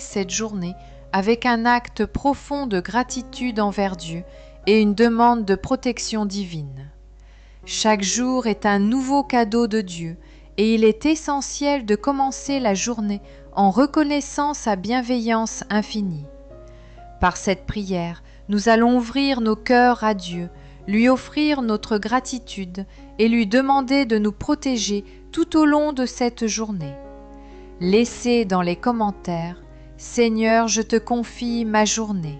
cette journée avec un acte profond de gratitude envers Dieu et une demande de protection divine. Chaque jour est un nouveau cadeau de Dieu et il est essentiel de commencer la journée en reconnaissant sa bienveillance infinie. Par cette prière, nous allons ouvrir nos cœurs à Dieu, lui offrir notre gratitude et lui demander de nous protéger tout au long de cette journée. Laissez dans les commentaires « Seigneur, je te confie ma journée ».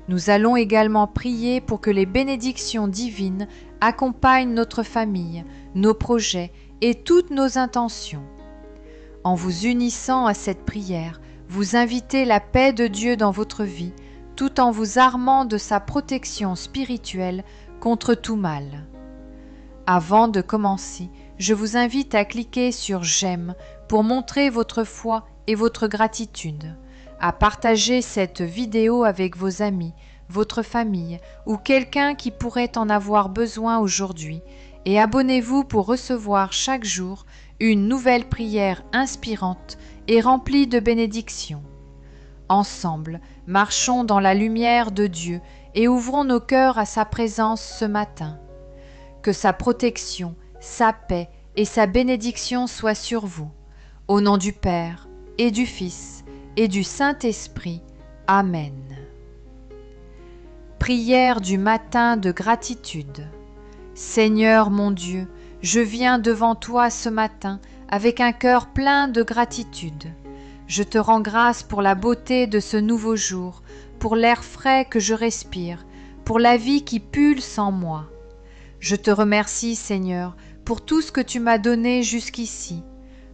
Nous allons également prier pour que les bénédictions divines accompagnent notre famille, nos projets et toutes nos intentions. En vous unissant à cette prière, vous invitez la paix de Dieu dans votre vie, tout en vous armant de sa protection spirituelle contre tout mal. Avant de commencer, je vous invite à cliquer sur « J'aime » pour montrer votre foi et votre gratitude, à partager cette vidéo avec vos amis, votre famille ou quelqu'un qui pourrait en avoir besoin aujourd'hui, et abonnez-vous pour recevoir chaque jour une nouvelle prière inspirante et remplie de bénédictions. Ensemble, marchons dans la lumière de Dieu et ouvrons nos cœurs à sa présence ce matin. Que sa protection, sa paix et sa bénédiction soient sur vous. Au nom du Père, et du Fils, et du Saint-Esprit. Amen. Prière du matin de gratitude. Seigneur mon Dieu, je viens devant toi ce matin avec un cœur plein de gratitude. Je te rends grâce pour la beauté de ce nouveau jour, pour l'air frais que je respire, pour la vie qui pulse en moi. Je te remercie, Seigneur, pour tout ce que tu m'as donné jusqu'ici,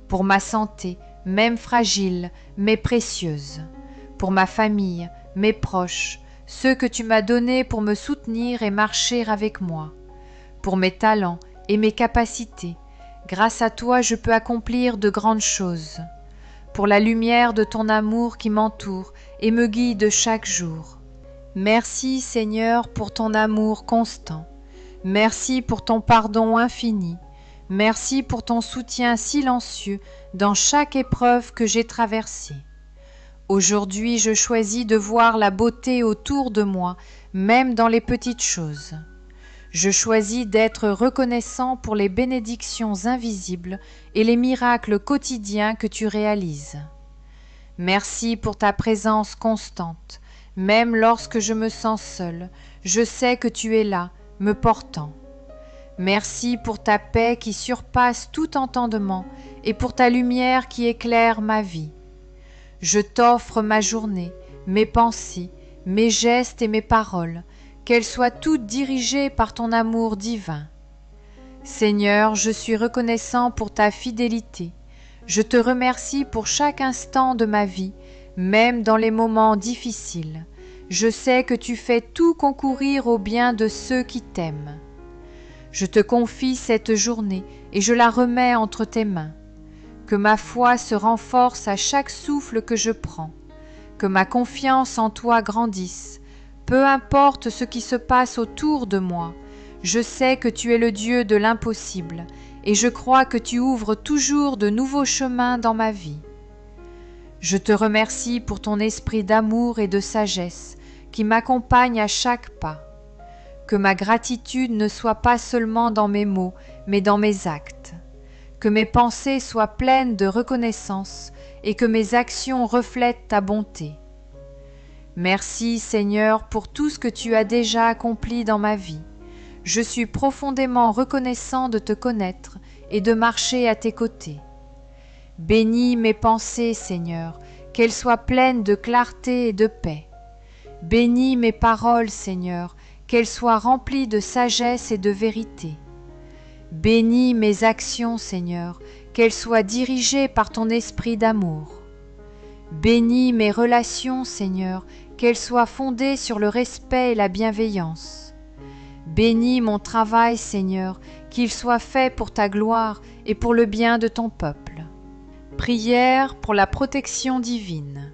pour ma santé, même fragile, mais précieuse, pour ma famille, mes proches, ceux que tu m'as donnés pour me soutenir et marcher avec moi, pour mes talents et mes capacités. Grâce à toi, je peux accomplir de grandes choses, pour la lumière de ton amour qui m'entoure et me guide chaque jour. Merci, Seigneur, pour ton amour constant. Merci pour ton pardon infini. Merci pour ton soutien silencieux dans chaque épreuve que j'ai traversée. Aujourd'hui, je choisis de voir la beauté autour de moi, même dans les petites choses. Je choisis d'être reconnaissant pour les bénédictions invisibles et les miracles quotidiens que tu réalises. Merci pour ta présence constante. Même lorsque je me sens seule, je sais que tu es là, me portant. Merci pour ta paix qui surpasse tout entendement et pour ta lumière qui éclaire ma vie. Je t'offre ma journée, mes pensées, mes gestes et mes paroles, qu'elles soient toutes dirigées par ton amour divin. Seigneur, je suis reconnaissant pour ta fidélité. Je te remercie pour chaque instant de ma vie, même dans les moments difficiles. Je sais que tu fais tout concourir au bien de ceux qui t'aiment. Je te confie cette journée et je la remets entre tes mains. Que ma foi se renforce à chaque souffle que je prends. Que ma confiance en toi grandisse. Peu importe ce qui se passe autour de moi, je sais que tu es le Dieu de l'impossible et je crois que tu ouvres toujours de nouveaux chemins dans ma vie. Je te remercie pour ton esprit d'amour et de sagesse qui m'accompagne à chaque pas. Que ma gratitude ne soit pas seulement dans mes mots, mais dans mes actes. Que mes pensées soient pleines de reconnaissance et que mes actions reflètent ta bonté. Merci, Seigneur, pour tout ce que tu as déjà accompli dans ma vie. Je suis profondément reconnaissant de te connaître et de marcher à tes côtés. Bénis mes pensées, Seigneur, qu'elles soient pleines de clarté et de paix. Bénis mes paroles, Seigneur, qu'elles soient remplies de sagesse et de vérité. Bénis mes actions, Seigneur, qu'elles soient dirigées par ton esprit d'amour. Bénis mes relations, Seigneur, qu'elles soient fondées sur le respect et la bienveillance. Bénis mon travail, Seigneur, qu'il soit fait pour ta gloire et pour le bien de ton peuple. Prière pour la protection divine.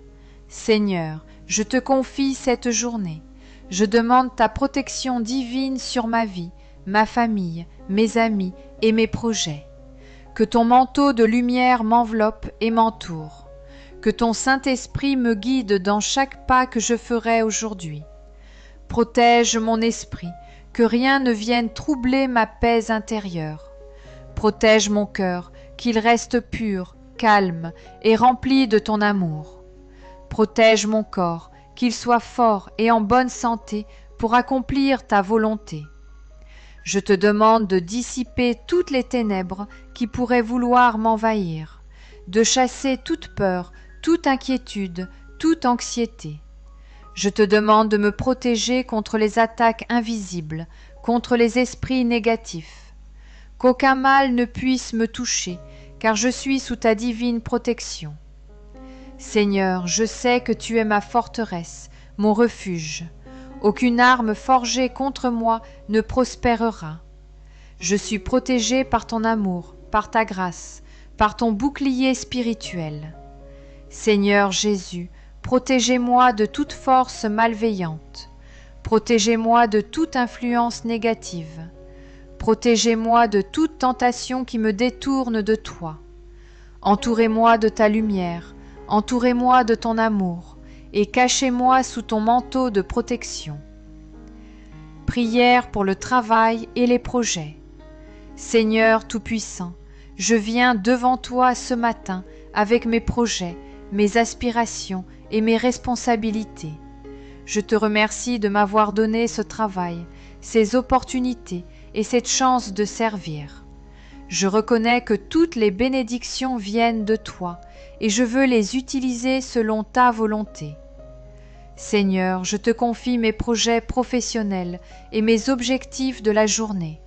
Seigneur, je te confie cette journée. Je demande ta protection divine sur ma vie, ma famille, mes amis et mes projets. Que ton manteau de lumière m'enveloppe et m'entoure. Que ton Saint-Esprit me guide dans chaque pas que je ferai aujourd'hui. Protège mon esprit, que rien ne vienne troubler ma paix intérieure. Protège mon cœur, qu'il reste pur, calme et rempli de ton amour. Protège mon corps, qu'il soit fort et en bonne santé pour accomplir ta volonté. Je te demande de dissiper toutes les ténèbres qui pourraient vouloir m'envahir, de chasser toute peur, toute inquiétude, toute anxiété. Je te demande de me protéger contre les attaques invisibles, contre les esprits négatifs. Qu'aucun mal ne puisse me toucher, car je suis sous ta divine protection. Seigneur, je sais que tu es ma forteresse, mon refuge. Aucune arme forgée contre moi ne prospérera. Je suis protégé par ton amour, par ta grâce, par ton bouclier spirituel. Seigneur Jésus, protégez-moi de toute force malveillante. Protégez-moi de toute influence négative. Protégez-moi de toute tentation qui me détourne de toi. Entourez-moi de ta lumière, entourez-moi de ton amour, et cachez-moi sous ton manteau de protection. Prière pour le travail et les projets. Seigneur Tout-Puissant, je viens devant toi ce matin avec mes projets, mes aspirations et mes responsabilités. Je te remercie de m'avoir donné ce travail, ces opportunités et cette chance de servir. Je reconnais que toutes les bénédictions viennent de toi et je veux les utiliser selon ta volonté. Seigneur, je te confie mes projets professionnels et mes objectifs de la journée.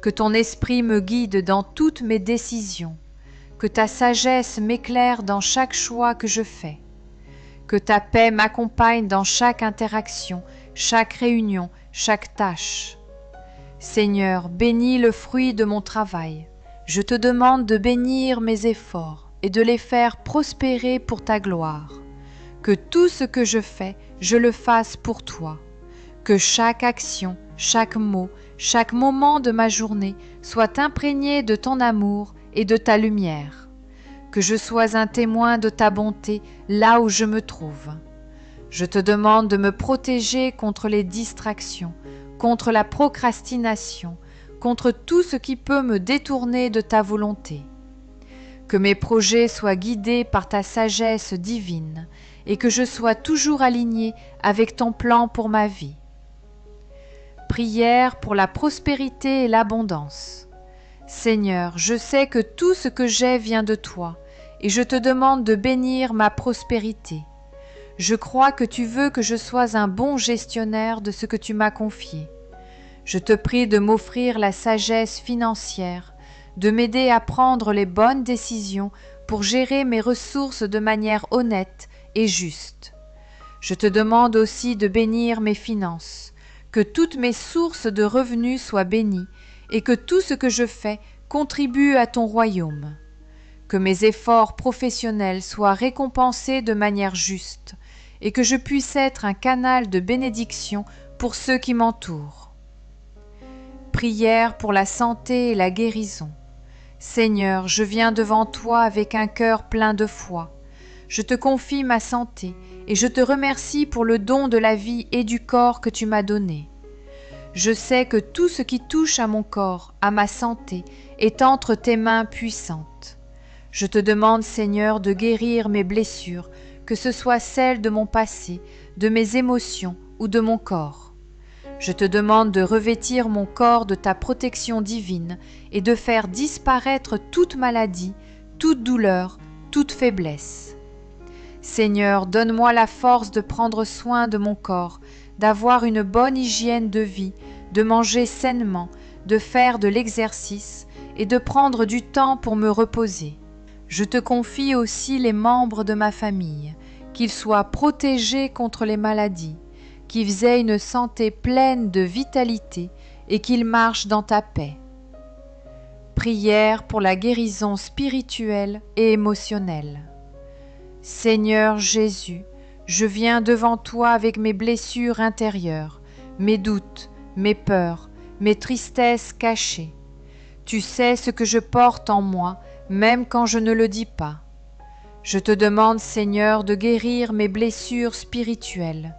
Que ton esprit me guide dans toutes mes décisions. Que ta sagesse m'éclaire dans chaque choix que je fais. Que ta paix m'accompagne dans chaque interaction, chaque réunion, chaque tâche. Seigneur, bénis le fruit de mon travail. Je te demande de bénir mes efforts et de les faire prospérer pour ta gloire. Que tout ce que je fais, je le fasse pour toi. Que chaque action, chaque mot, chaque moment de ma journée soit imprégné de ton amour et de ta lumière. Que je sois un témoin de ta bonté là où je me trouve. Je te demande de me protéger contre les distractions, contre la procrastination, contre tout ce qui peut me détourner de ta volonté. Que mes projets soient guidés par ta sagesse divine et que je sois toujours aligné avec ton plan pour ma vie. Prière pour la prospérité et l'abondance. Seigneur, je sais que tout ce que j'ai vient de toi et je te demande de bénir ma prospérité. Je crois que tu veux que je sois un bon gestionnaire de ce que tu m'as confié. Je te prie de m'offrir la sagesse financière, de m'aider à prendre les bonnes décisions pour gérer mes ressources de manière honnête et juste. Je te demande aussi de bénir mes finances, que toutes mes sources de revenus soient bénies et que tout ce que je fais contribue à ton royaume. Que mes efforts professionnels soient récompensés de manière juste et que je puisse être un canal de bénédiction pour ceux qui m'entourent. Prière pour la santé et la guérison. Seigneur, je viens devant toi avec un cœur plein de foi. Je te confie ma santé et je te remercie pour le don de la vie et du corps que tu m'as donné. Je sais que tout ce qui touche à mon corps, à ma santé, est entre tes mains puissantes. Je te demande, Seigneur, de guérir mes blessures, que ce soit celles de mon passé, de mes émotions ou de mon corps. Je te demande de revêtir mon corps de ta protection divine et de faire disparaître toute maladie, toute douleur, toute faiblesse. Seigneur, donne-moi la force de prendre soin de mon corps, d'avoir une bonne hygiène de vie, de manger sainement, de faire de l'exercice et de prendre du temps pour me reposer. Je te confie aussi les membres de ma famille, qu'ils soient protégés contre les maladies, qu'ils aient une santé pleine de vitalité et qu'ils marchent dans ta paix. Prière pour la guérison spirituelle et émotionnelle. Seigneur Jésus, je viens devant toi avec mes blessures intérieures, mes doutes, mes peurs, mes tristesses cachées. Tu sais ce que je porte en moi, même quand je ne le dis pas. Je te demande, Seigneur, de guérir mes blessures spirituelles,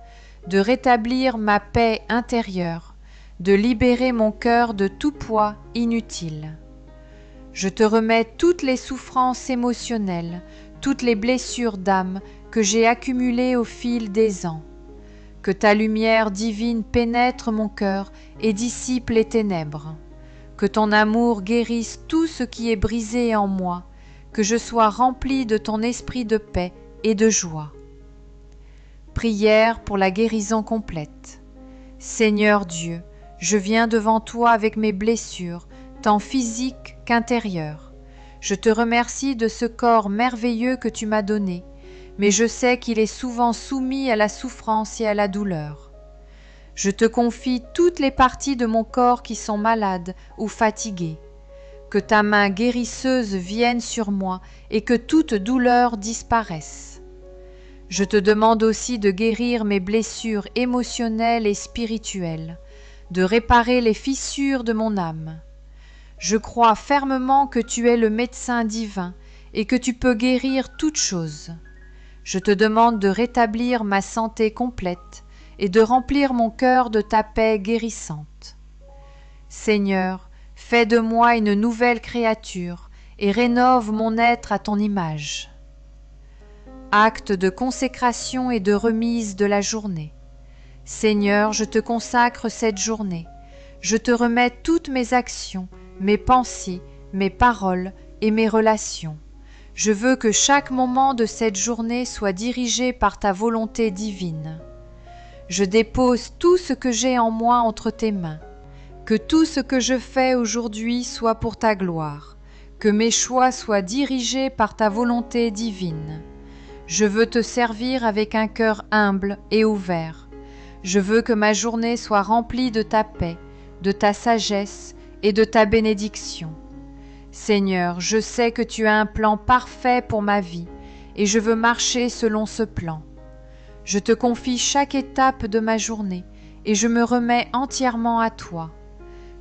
de rétablir ma paix intérieure, de libérer mon cœur de tout poids inutile. Je te remets toutes les souffrances émotionnelles, toutes les blessures d'âme que j'ai accumulées au fil des ans. Que ta lumière divine pénètre mon cœur et dissipe les ténèbres. Que ton amour guérisse tout ce qui est brisé en moi, que je sois rempli de ton esprit de paix et de joie. Prière pour la guérison complète. Seigneur Dieu, je viens devant toi avec mes blessures, tant physiques qu'intérieures. Je te remercie de ce corps merveilleux que tu m'as donné, mais je sais qu'il est souvent soumis à la souffrance et à la douleur. Je te confie toutes les parties de mon corps qui sont malades ou fatiguées. Que ta main guérisseuse vienne sur moi et que toute douleur disparaisse. Je te demande aussi de guérir mes blessures émotionnelles et spirituelles, de réparer les fissures de mon âme. Je crois fermement que tu es le médecin divin et que tu peux guérir toutes choses. Je te demande de rétablir ma santé complète et de remplir mon cœur de ta paix guérissante. Seigneur, fais de moi une nouvelle créature et rénove mon être à ton image. Acte de consécration et de remise de la journée. Seigneur, je te consacre cette journée. Je te remets toutes mes actions, mes pensées, mes paroles et mes relations. Je veux que chaque moment de cette journée soit dirigé par ta volonté divine. Je dépose tout ce que j'ai en moi entre tes mains. Que tout ce que je fais aujourd'hui soit pour ta gloire. Que mes choix soient dirigés par ta volonté divine. Je veux te servir avec un cœur humble et ouvert. Je veux que ma journée soit remplie de ta paix, de ta sagesse et de ta bénédiction. Seigneur, je sais que tu as un plan parfait pour ma vie et je veux marcher selon ce plan. Je te confie chaque étape de ma journée et je me remets entièrement à toi.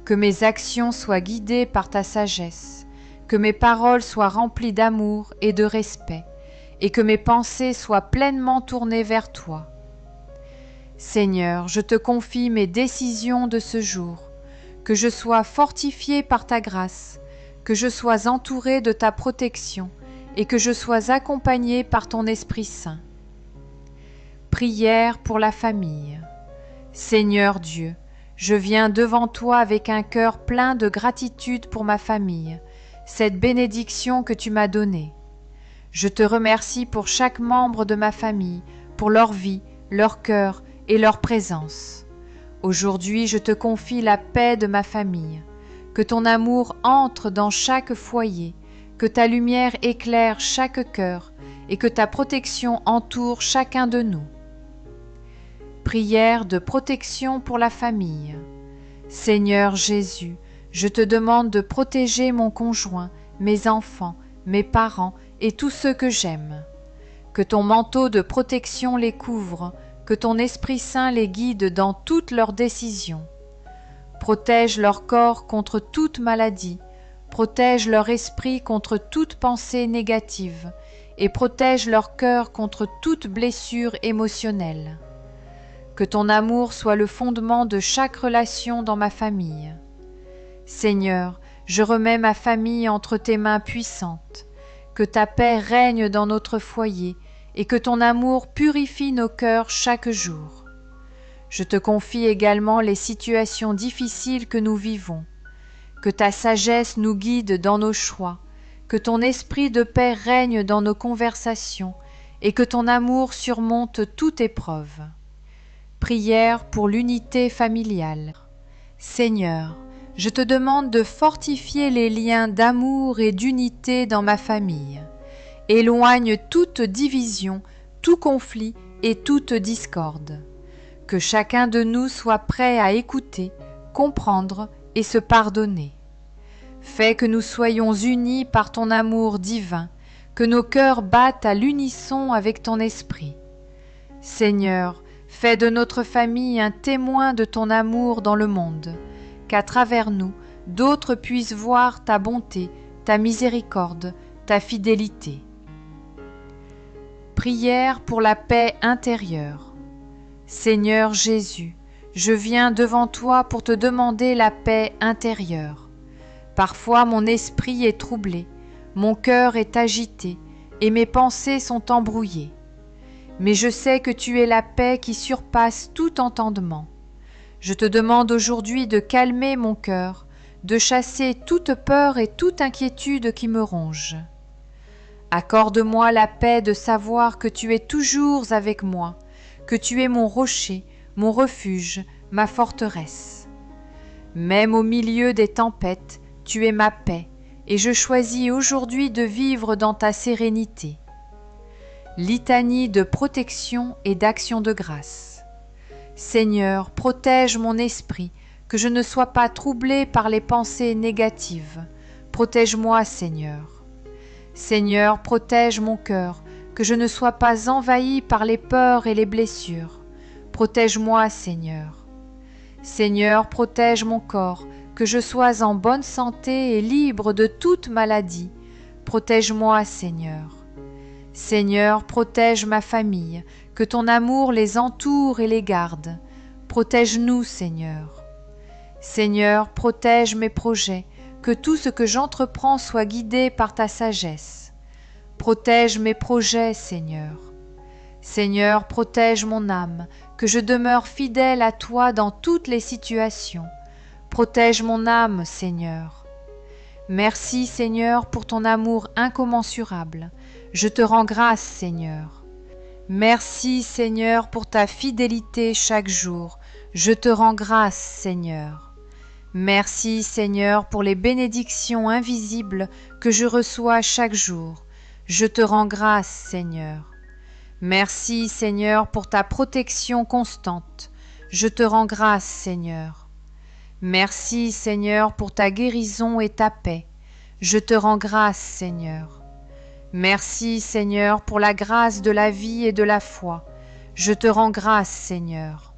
Que mes actions soient guidées par ta sagesse, que mes paroles soient remplies d'amour et de respect, et que mes pensées soient pleinement tournées vers toi. Seigneur, je te confie mes décisions de ce jour, que je sois fortifié par ta grâce, que je sois entouré de ta protection et que je sois accompagné par ton Esprit Saint. Prière pour la famille. Seigneur Dieu, je viens devant toi avec un cœur plein de gratitude pour ma famille, cette bénédiction que tu m'as donnée. Je te remercie pour chaque membre de ma famille, pour leur vie, leur cœur et leur présence. Aujourd'hui, je te confie la paix de ma famille. Que ton amour entre dans chaque foyer, que ta lumière éclaire chaque cœur et que ta protection entoure chacun de nous. Prière de protection pour la famille. Seigneur Jésus, je te demande de protéger mon conjoint, mes enfants, mes parents et tous ceux que j'aime. Que ton manteau de protection les couvre, que ton Esprit Saint les guide dans toutes leurs décisions. Protège leur corps contre toute maladie, protège leur esprit contre toute pensée négative et protège leur cœur contre toute blessure émotionnelle. Que ton amour soit le fondement de chaque relation dans ma famille. Seigneur, je remets ma famille entre tes mains puissantes. Que ta paix règne dans notre foyer et que ton amour purifie nos cœurs chaque jour. Je te confie également les situations difficiles que nous vivons. Que ta sagesse nous guide dans nos choix, que ton esprit de paix règne dans nos conversations et que ton amour surmonte toute épreuve. Prière pour l'unité familiale. Seigneur, je te demande de fortifier les liens d'amour et d'unité dans ma famille. Éloigne toute division, tout conflit et toute discorde. Que chacun de nous soit prêt à écouter, comprendre et se pardonner. Fais que nous soyons unis par ton amour divin, que nos cœurs battent à l'unisson avec ton esprit. Seigneur, fais de notre famille un témoin de ton amour dans le monde, qu'à travers nous, d'autres puissent voir ta bonté, ta miséricorde, ta fidélité. Prière pour la paix intérieure. Seigneur Jésus, je viens devant toi pour te demander la paix intérieure. Parfois mon esprit est troublé, mon cœur est agité et mes pensées sont embrouillées. Mais je sais que tu es la paix qui surpasse tout entendement. Je te demande aujourd'hui de calmer mon cœur, de chasser toute peur et toute inquiétude qui me ronge. Accorde-moi la paix de savoir que tu es toujours avec moi, que tu es mon rocher, mon refuge, ma forteresse. Même au milieu des tempêtes, tu es ma paix, et je choisis aujourd'hui de vivre dans ta sérénité. Litanie de protection et d'action de grâce. Seigneur, protège mon esprit, que je ne sois pas troublé par les pensées négatives. Protège-moi, Seigneur. Seigneur, protège mon cœur, que je ne sois pas envahi par les peurs et les blessures. Protège-moi, Seigneur. Seigneur, protège mon corps, que je sois en bonne santé et libre de toute maladie. Protège-moi, Seigneur. Seigneur, protège ma famille, que ton amour les entoure et les garde. Protège-nous, Seigneur. Seigneur, protège mes projets, que tout ce que j'entreprends soit guidé par ta sagesse. Protège mes projets, Seigneur. Seigneur, protège mon âme, que je demeure fidèle à toi dans toutes les situations. Protège mon âme, Seigneur. Merci, Seigneur, pour ton amour incommensurable. Je te rends grâce, Seigneur. Merci, Seigneur, pour ta fidélité chaque jour. Je te rends grâce, Seigneur. Merci, Seigneur, pour les bénédictions invisibles que je reçois chaque jour. Je te rends grâce, Seigneur. Merci, Seigneur, pour ta protection constante. Je te rends grâce, Seigneur. Merci, Seigneur, pour ta guérison et ta paix. Je te rends grâce, Seigneur. Merci, Seigneur, pour la grâce de la vie et de la foi. Je te rends grâce, Seigneur.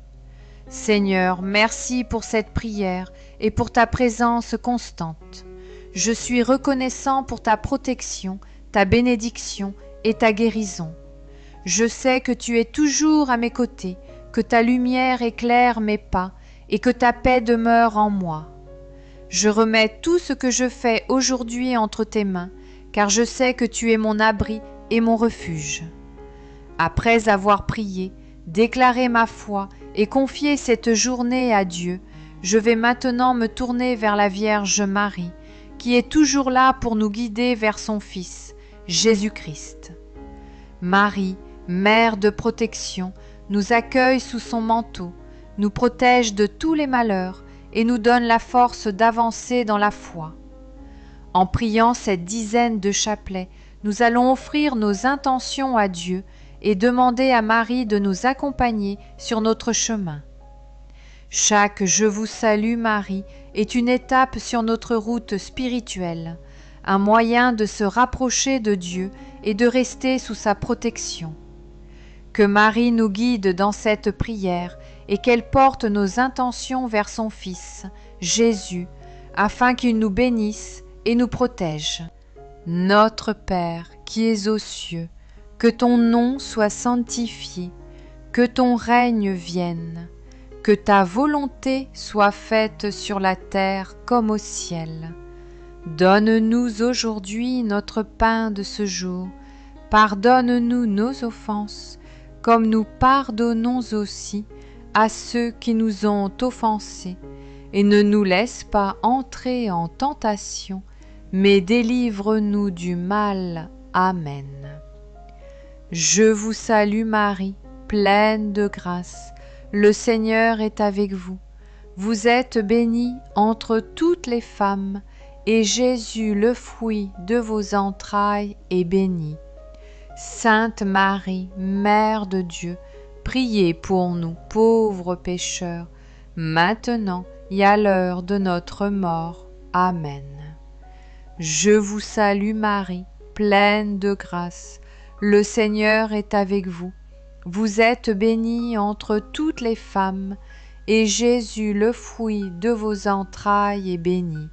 Seigneur, merci pour cette prière et pour ta présence constante. Je suis reconnaissant pour ta protection, ta bénédiction et ta guérison. Je sais que tu es toujours à mes côtés, que ta lumière éclaire mes pas et que ta paix demeure en moi. Je remets tout ce que je fais aujourd'hui entre tes mains, car je sais que tu es mon abri et mon refuge. Après avoir prié, déclaré ma foi et confié cette journée à Dieu, je vais maintenant me tourner vers la Vierge Marie, qui est toujours là pour nous guider vers son Fils, Jésus-Christ. Marie, Mère de protection, nous accueille sous son manteau, nous protège de tous les malheurs et nous donne la force d'avancer dans la foi. En priant cette dizaine de chapelets, nous allons offrir nos intentions à Dieu et demander à Marie de nous accompagner sur notre chemin. Chaque « Je vous salue Marie » est une étape sur notre route spirituelle, un moyen de se rapprocher de Dieu et de rester sous sa protection. Que Marie nous guide dans cette prière et qu'elle porte nos intentions vers son Fils, Jésus, afin qu'il nous bénisse et nous protège. Notre Père qui es aux cieux, que ton nom soit sanctifié, que ton règne vienne, que ta volonté soit faite sur la terre comme au ciel. Donne-nous aujourd'hui notre pain de ce jour. Pardonne-nous nos offenses, comme nous pardonnons aussi à ceux qui nous ont offensés. Et ne nous laisse pas entrer en tentation, mais délivre-nous du mal. Amen. Je vous salue Marie, pleine de grâce. Le Seigneur est avec vous. Vous êtes bénie entre toutes les femmes, et Jésus, le fruit de vos entrailles, est béni. Sainte Marie, Mère de Dieu, priez pour nous pauvres pécheurs, maintenant et à l'heure de notre mort. Amen. Je vous salue Marie, pleine de grâce. Le Seigneur est avec vous. Vous êtes bénie entre toutes les femmes, et Jésus, le fruit de vos entrailles, est béni.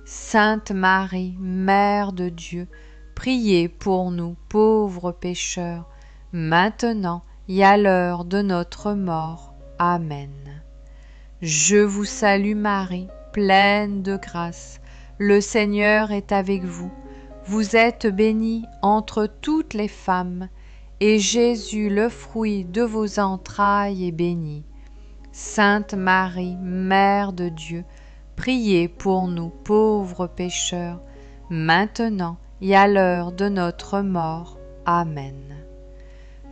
Sainte Marie, Mère de Dieu, priez pour nous pauvres pécheurs, maintenant et à l'heure de notre mort. Amen. Je vous salue Marie, pleine de grâce. Le Seigneur est avec vous. Vous êtes bénie entre toutes les femmes, et Jésus, le fruit de vos entrailles, est béni. Sainte Marie, Mère de Dieu, priez pour nous pauvres pécheurs, maintenant et à l'heure de notre mort. Amen.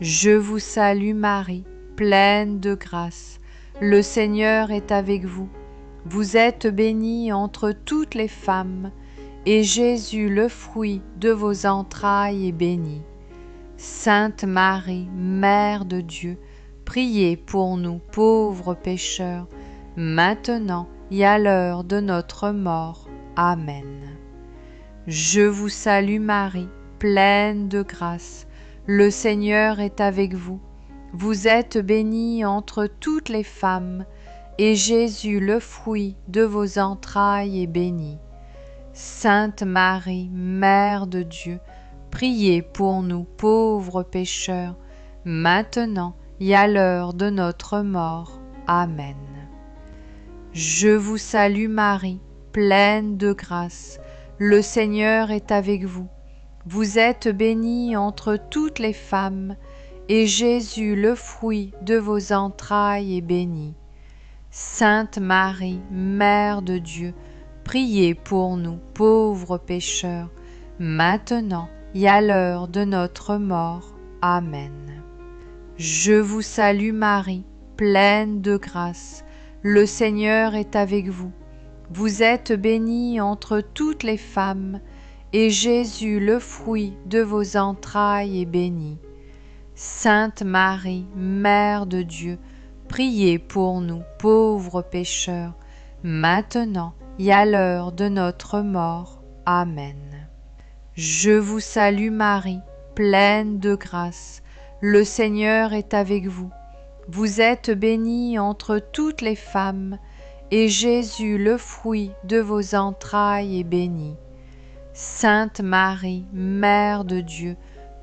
Je vous salue Marie, pleine de grâce. Le Seigneur est avec vous. Vous êtes bénie entre toutes les femmes, et Jésus, le fruit de vos entrailles, est béni. Sainte Marie, Mère de Dieu, priez pour nous pauvres pécheurs, maintenant et à l'heure de notre mort. Amen. Je vous salue Marie, pleine de grâce. Le Seigneur est avec vous. Vous êtes bénie entre toutes les femmes, et Jésus, le fruit de vos entrailles, est béni. Sainte Marie, Mère de Dieu, priez pour nous pauvres pécheurs, maintenant et à l'heure de notre mort. Amen. Je vous salue Marie, pleine de grâce. Le Seigneur est avec vous. Vous êtes bénie entre toutes les femmes, et Jésus, le fruit de vos entrailles, est béni. Sainte Marie, Mère de Dieu, priez pour nous pauvres pécheurs, maintenant et à l'heure de notre mort. Amen. Je vous salue Marie, pleine de grâce. Le Seigneur est avec vous. Vous êtes bénie entre toutes les femmes, et Jésus, le fruit de vos entrailles, est béni. Sainte Marie, Mère de Dieu, priez pour nous pauvres pécheurs, maintenant et à l'heure de notre mort. Amen. Je vous salue Marie, pleine de grâce. Le Seigneur est avec vous. Vous êtes bénie entre toutes les femmes, et Jésus, le fruit de vos entrailles, est béni. Sainte Marie, Mère de Dieu,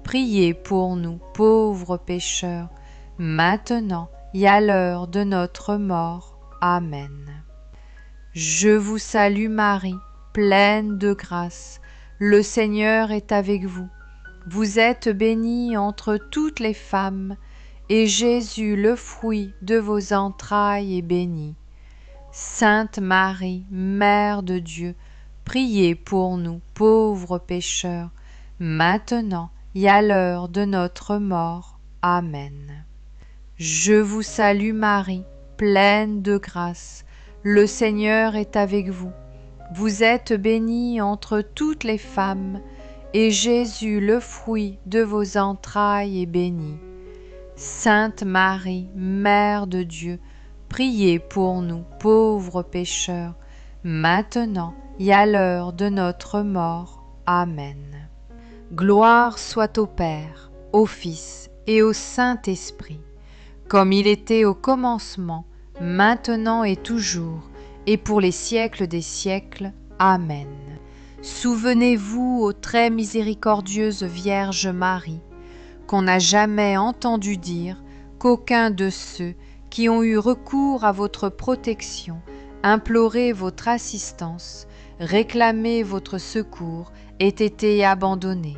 priez pour nous pauvres pécheurs, maintenant et à l'heure de notre mort. Amen. Je vous salue Marie, pleine de grâce. Le Seigneur est avec vous. Vous êtes bénie entre toutes les femmes, et Jésus, le fruit de vos entrailles, est béni. Sainte Marie, Mère de Dieu, priez pour nous pauvres pécheurs, maintenant et à l'heure de notre mort. Amen. Je vous salue Marie, pleine de grâce. Le Seigneur est avec vous. Vous êtes bénie entre toutes les femmes, et Jésus, le fruit de vos entrailles, est béni. Sainte Marie, Mère de Dieu, priez pour nous pauvres pécheurs, maintenant et à l'heure de notre mort. Amen. Gloire soit au Père, au Fils et au Saint-Esprit, comme il était au commencement, maintenant et toujours, et pour les siècles des siècles. Amen. Souvenez-vous, ô très miséricordieuse Vierge Marie, qu'on n'a jamais entendu dire qu'aucun de ceux qui ont eu recours à votre protection, imploré votre assistance, réclamé votre secours, ait été abandonné.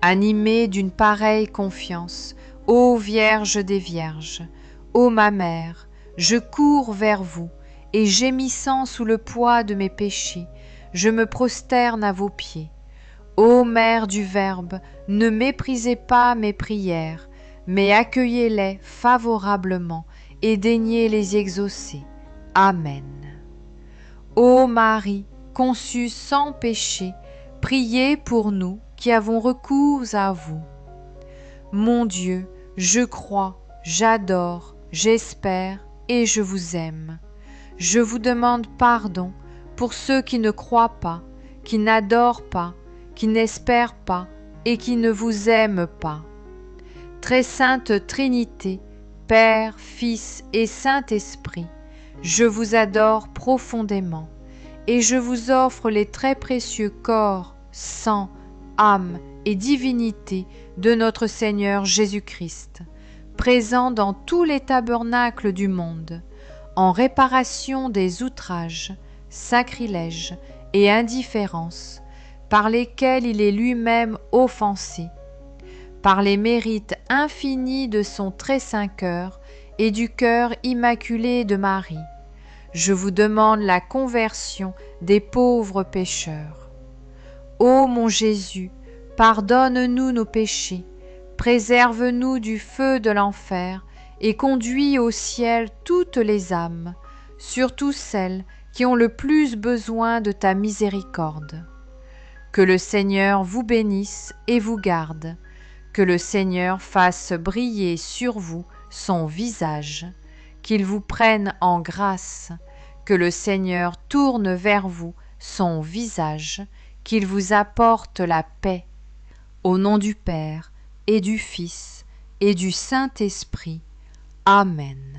Animée d'une pareille confiance, ô Vierge des Vierges, ô ma Mère, je cours vers vous, et gémissant sous le poids de mes péchés, je me prosterne à vos pieds. Ô Mère du Verbe, ne méprisez pas mes prières, mais accueillez-les favorablement et daignez les exaucer. Amen. Ô Marie, conçue sans péché, priez pour nous qui avons recours à vous. Mon Dieu, je crois, j'adore, j'espère et je vous aime. Je vous demande pardon pour ceux qui ne croient pas, qui n'adorent pas, qui n'espèrent pas et qui ne vous aiment pas. Très sainte Trinité, Père, Fils et Saint-Esprit, je vous adore profondément et je vous offre les très précieux corps, sang, âme et divinité de notre Seigneur Jésus-Christ, présent dans tous les tabernacles du monde, en réparation des outrages, sacrilèges et indifférences par lesquels il est lui-même offensé, par les mérites infinis de son très saint cœur et du cœur immaculé de Marie, je vous demande la conversion des pauvres pécheurs. Ô mon Jésus, pardonne-nous nos péchés, préserve-nous du feu de l'enfer et conduis au ciel toutes les âmes, surtout celles qui ont le plus besoin de ta miséricorde. Que le Seigneur vous bénisse et vous garde, que le Seigneur fasse briller sur vous son visage, qu'il vous prenne en grâce, que le Seigneur tourne vers vous son visage, qu'il vous apporte la paix. Au nom du Père, et du Fils, et du Saint-Esprit. Amen.